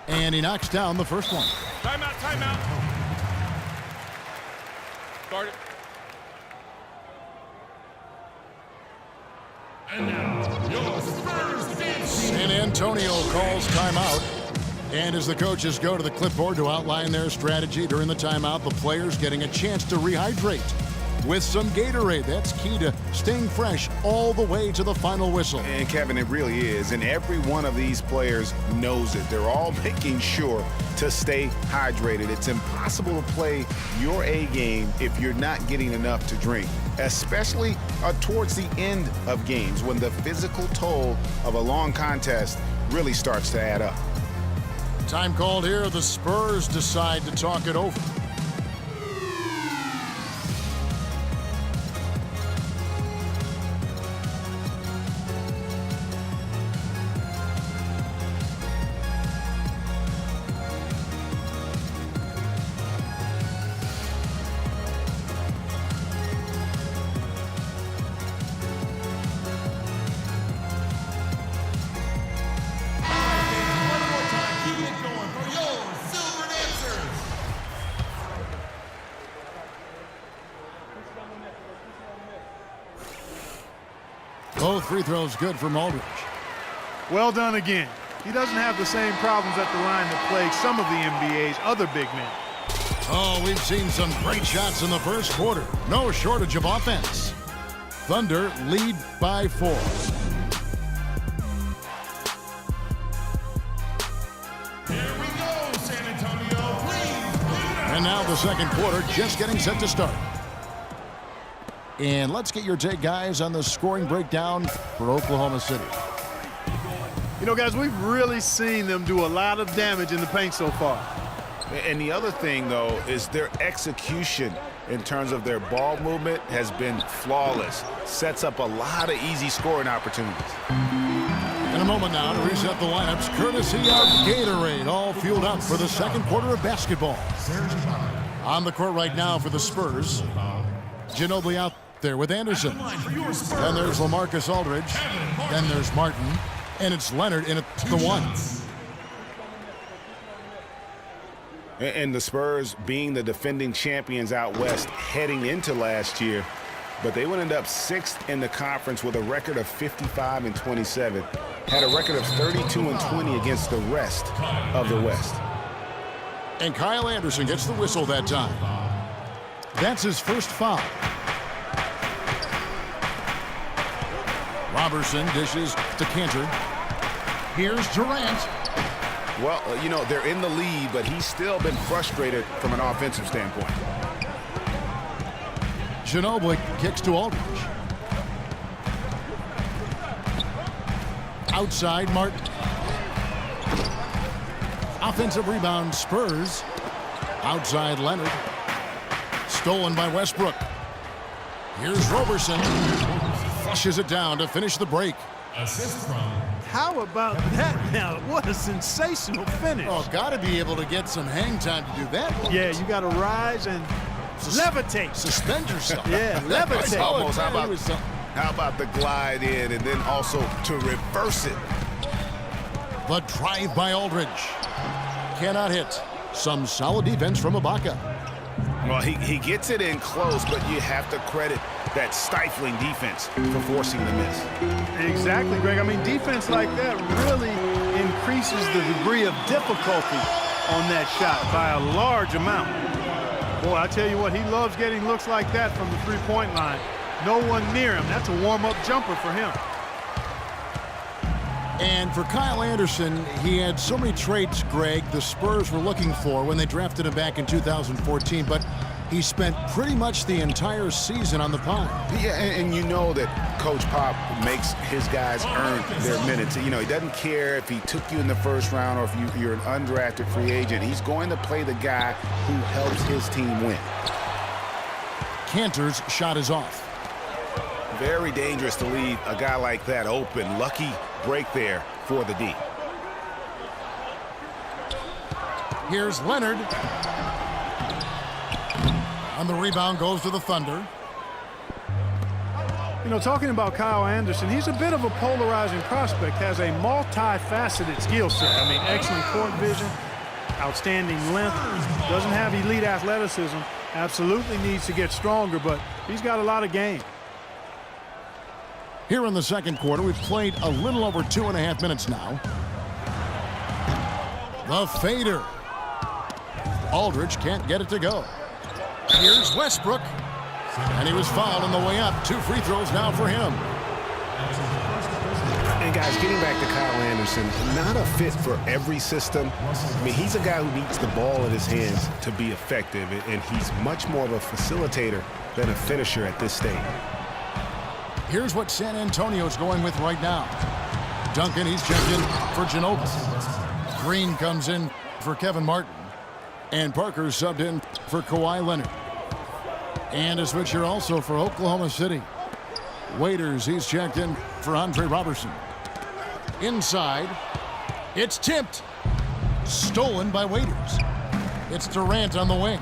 And he knocks down the first one. Timeout, timeout. Start it. And now, your Spurs dance team. San Antonio calls timeout. And as the coaches go to the clipboard to outline their strategy during the timeout, the players getting a chance to rehydrate with some Gatorade. That's key to staying fresh all the way to the final whistle. And Kevin, it really is. And every one of these players knows it. They're all making sure to stay hydrated. It's impossible to play your A game if you're not getting enough to drink, especially towards the end of games when the physical toll of a long contest really starts to add up. Time called here. The Spurs decide to talk it over. Both free throws good from Aldridge. Well done again. He doesn't have the same problems at the line that plague some of the NBA's other big men. Oh, we've seen some great shots in the first quarter. No shortage of offense. Thunder lead by 4. Here we go, San Antonio. Please. And now the second quarter just getting set to start. And let's get your take, guys, on the scoring breakdown for Oklahoma City. You know, guys, we've really seen them do a lot of damage in the paint so far. And the other thing, though, is their execution in terms of their ball movement has been flawless. Sets up a lot of easy scoring opportunities. In a moment now to reset the lineups, courtesy of Gatorade, all fueled up for the second quarter of basketball. On the court right now for the Spurs, Ginobili out there with Anderson. Then there's LaMarcus Aldridge. Then there's Martin. And it's Leonard in at the 1. And the Spurs being the defending champions out west heading into last year, but they would end up 6th in the conference with a record of 55-27. Had a record of 32-20 against the rest of the West. And Kyle Anderson gets the whistle that time. That's his first foul. Robertson dishes to Cantor. Here's Durant. Well, you know, they're in the lead, but he's still been frustrated from an offensive standpoint. Ginobili kicks to Aldridge. Outside, Martin. Offensive rebound, Spurs. Outside, Leonard. Stolen by Westbrook. Here's Robertson. Flushes it down to finish the break. Assist from. How about that now? What a sensational finish. Oh, got to be able to get some hang time to do that. Yeah, you got to rise and levitate. Suspend yourself. Yeah, levitate. Almost. How about the glide in and then also to reverse it? The drive by Aldridge. Cannot hit. Some solid defense from Ibaka. Well, he gets it in close, but you have to credit that stifling defense for forcing the miss. Exactly, Greg. I mean, defense like that really increases the degree of difficulty on that shot by a large amount. Boy, I tell you what, he loves getting looks like that from the three-point line. No one near him. That's a warm-up jumper for him. And for Kyle Anderson, he had so many traits, Greg, the Spurs were looking for when they drafted him back in 2014, but he spent pretty much the entire season on the pine. Yeah, and you know that Coach Pop makes his guys earn their minutes. You know, he doesn't care if he took you in the first round or if you're an undrafted free agent. He's going to play the guy who helps his team win. Cantor's shot is off. Very dangerous to leave a guy like that open. Lucky break there for the D. Here's Leonard. On the rebound goes to the Thunder. You know, talking about Kyle Anderson, he's a bit of a polarizing prospect, has a multifaceted skill set. I mean, excellent court vision, outstanding length, doesn't have elite athleticism, absolutely needs to get stronger, but he's got a lot of game. Here in the second quarter, we've played a little over 2.5 minutes now. The fader. Aldridge can't get it to go. Here's Westbrook. And he was fouled on the way up. 2 free throws now for him. And guys, getting back to Kyle Anderson, not a fit for every system. I mean, he's a guy who needs the ball in his hands to be effective, and he's much more of a facilitator than a finisher at this stage. Here's what San Antonio's going with right now. Duncan, he's checked in for Ginobili. Green comes in for Kevin Martin. And Parker subbed in for Kawhi Leonard. And a switch here also for Oklahoma City. Waiters, he's checked in for Andre Robertson. Inside, it's tipped. Stolen by Waiters. It's Durant on the wing.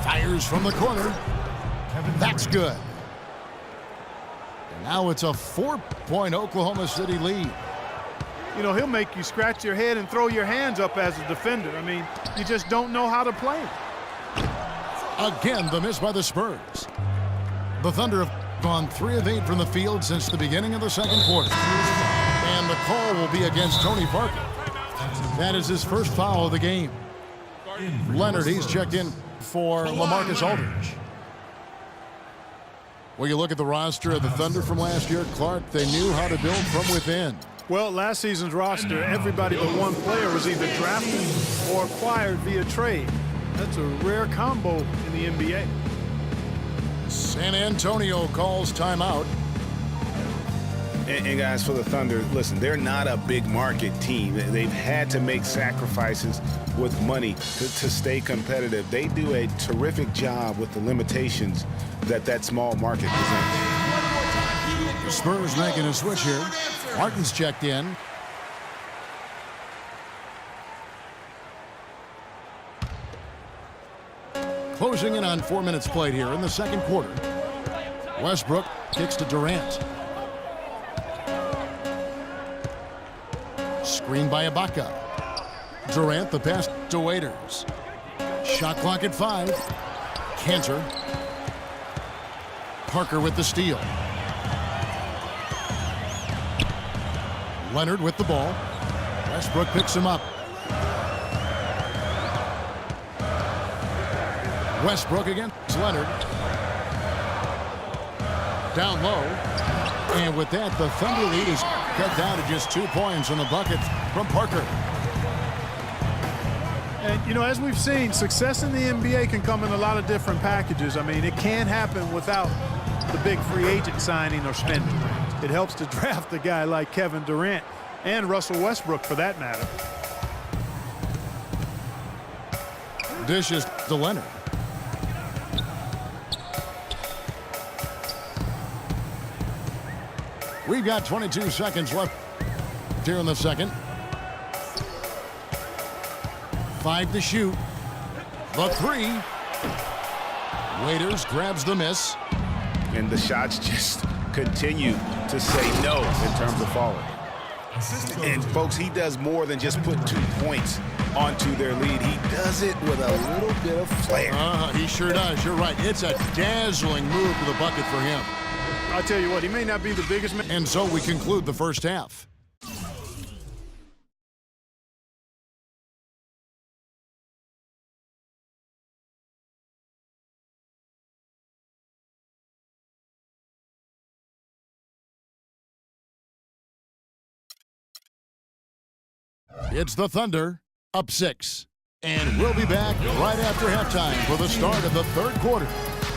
Fires from the corner. That's good. And now it's a 4-point Oklahoma City lead. You know, he'll make you scratch your head and throw your hands up as a defender. I mean, you just don't know how to play him. Again, the miss by the Spurs. The Thunder have gone 3 of 8 from the field since the beginning of the second quarter. And the call will be against Tony Parker. That is his first foul of the game. Leonard, he's checked in for LaMarcus Aldridge. Well, you look at the roster of the Thunder from last year, Clark, they knew how to build from within. Well, last season's roster, everybody but one player was either drafted or acquired via trade. That's a rare combo in the NBA. San Antonio calls timeout. And guys, for the Thunder, listen, they're not a big market team. They've had to make sacrifices with money to stay competitive. They do a terrific job with the limitations that small market presents. Spurs making a switch here. Martin's checked in. Closing in on 4 minutes played here in the second quarter. Westbrook kicks to Durant. Screen by Ibaka. Durant, the pass to Waiters. Shot clock at 5. Cantor. Parker with the steal. Leonard with the ball. Westbrook picks him up. Westbrook against Leonard. Down low. And with that, the Thunder lead is cut down to just 2 points on the bucket from Parker. And, you know, as we've seen, success in the NBA can come in a lot of different packages. I mean, it can't happen without the big free agent signing or spending. It helps to draft a guy like Kevin Durant and Russell Westbrook, for that matter. Dishes to Leonard. We've got 22 seconds left here in the second. 5 to shoot. The 3. Waiters grabs the miss. And the shots just continue to say no in terms of falling. And folks, he does more than just put 2 points onto their lead. He does it with a little bit of flair. He sure does. You're right. It's a dazzling move to the bucket for him. I'll tell you what, he may not be the biggest man. And so we conclude the first half. It's the Thunder, up 6. And we'll be back right after halftime for the start of the third quarter.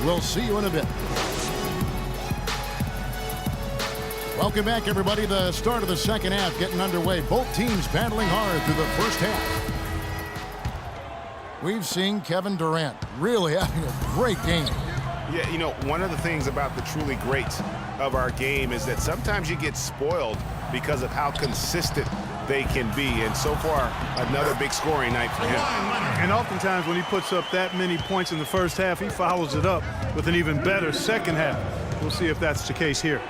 We'll see you in a bit. Welcome back, everybody. The start of the second half getting underway. Both teams battling hard through the first half. We've seen Kevin Durant really having a great game. Yeah, you know, one of the things about the truly greats of our game is that sometimes you get spoiled because of how consistent they can be. And so far, another big scoring night for him. And oftentimes when he puts up that many points in the first half, he follows it up with an even better second half. We'll see if that's the case here.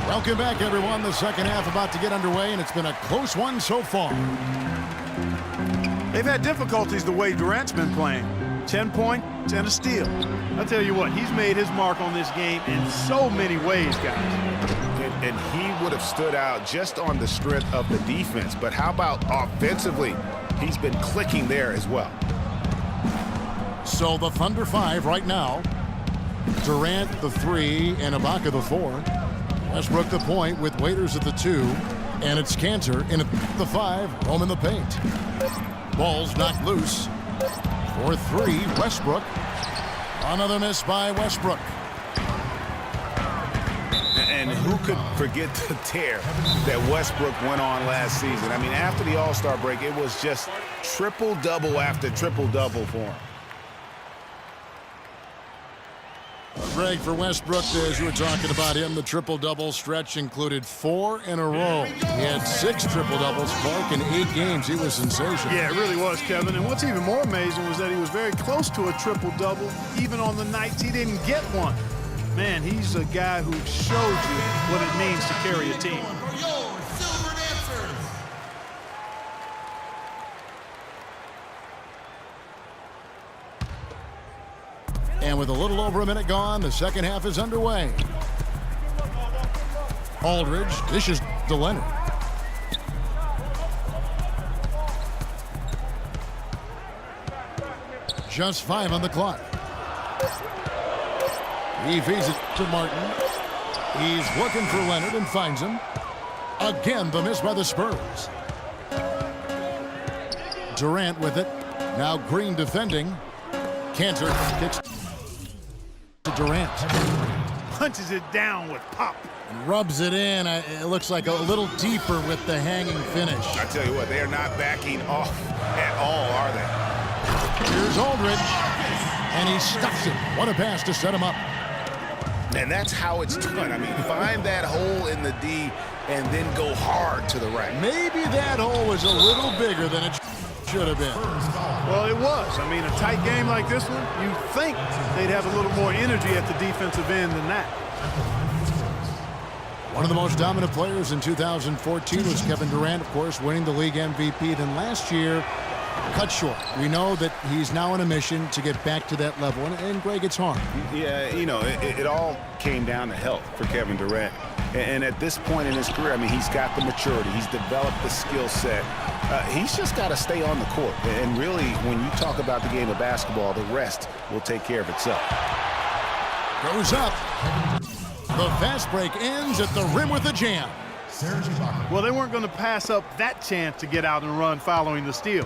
Welcome back, everyone. The second half about to get underway, and it's been a close one so far. They've had difficulties the way Durant's been playing. 10 points and a steal. I'll tell you what, he's made his mark on this game in so many ways, guys. And he would have stood out just on the strength of the defense. But how about offensively? He's been clicking there as well. So the Thunder 5 right now. Durant the 3 and Ibaka the 4. Westbrook the point with Waiters at the 2. And it's Cantor in the 5, home in the paint. Ball's knocked loose. For 3, Westbrook. Another miss by Westbrook. And who could forget the tear that Westbrook went on last season? I mean, after the All-Star break, it was just triple-double after triple-double for him. Greg, for Westbrook, as you were talking about him, the triple-double stretch included 4 in a row. He had 6 triple-doubles, Clark, in 8 games. He was sensational. Yeah, it really was, Kevin. And what's even more amazing was that he was very close to a triple-double, even on the nights he didn't get one. Man, he's a guy who showed you what it means to carry a team. For your Silver Dancers. And with a little over a minute gone, the second half is underway. Aldridge dishes to Leonard. Just 5 on the clock. He feeds it to Martin. He's looking for Leonard and finds him. Again, the miss by the Spurs. Durant with it. Now Green defending. Cantor kicks to Durant. Punches it down with pop. Rubs it in. It looks like a little deeper with the hanging finish. I tell you what, they are not backing off at all, are they? Here's Aldridge. And he stuffs it. What a pass to set him up. And that's how it's done. I mean, find that hole in the D and then go hard to the right. Maybe that hole was a little bigger than it should have been. Well, it was. I mean, a tight game like this one, you think they'd have a little more energy at the defensive end than that. One of the most dominant players in 2014 was Kevin Durant, of course, winning the league MVP. Then last year, cut short. We know that he's now on a mission to get back to that level. And Greg, it's hard. Yeah, you know, it all came down to health for Kevin Durant. And at this point in his career, I mean, he's got the maturity. He's developed the skill set. He's just got to stay on the court. And really, when you talk about the game of basketball, the rest will take care of itself. Goes up. The fast break ends at the rim with a jam. Well, they weren't going to pass up that chance to get out and run following the steal.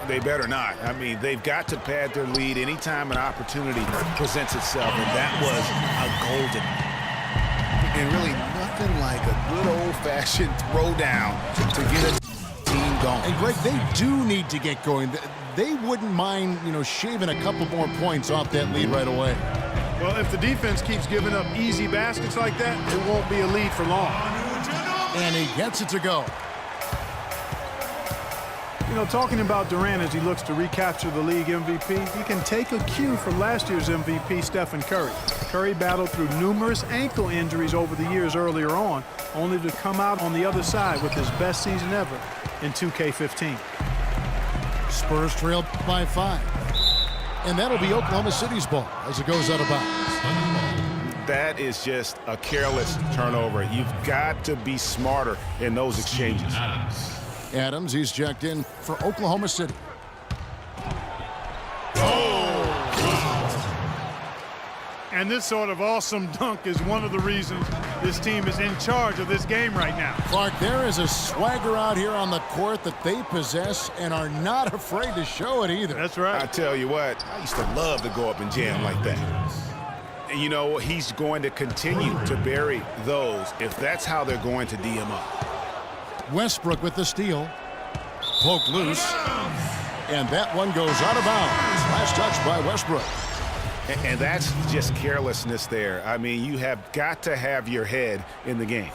They better not. I mean, they've got to pad their lead anytime an opportunity presents itself, and that was a golden. And really nothing like a good old-fashioned throwdown to get a team going. And Greg, they do need to get going. They wouldn't mind, shaving a couple more points off that lead right away. Well, if the defense keeps giving up easy baskets like that, it won't be a lead for long. And he gets it to go. Talking about Durant as he looks to recapture the league MVP, he can take a cue from last year's MVP, Stephen Curry. Curry battled through numerous ankle injuries over the years earlier on, only to come out on the other side with his best season ever in 2K15. Spurs trail by 5. And that'll be Oklahoma City's ball as it goes out of bounds. That is just a careless turnover. You've got to be smarter in those exchanges. Adams, he's checked in for Oklahoma City. And this sort of awesome dunk is one of the reasons this team is in charge of this game right now. Clark, there is a swagger out here on the court that they possess and are not afraid to show it either. That's right. I tell you what, I used to love to go up and jam like that. He's going to continue to bury those if that's how they're going to D him up. Westbrook with the steal. Poked loose. And that one goes out of bounds. Last touch by Westbrook. And that's just carelessness there. I mean, you have got to have your head in the game.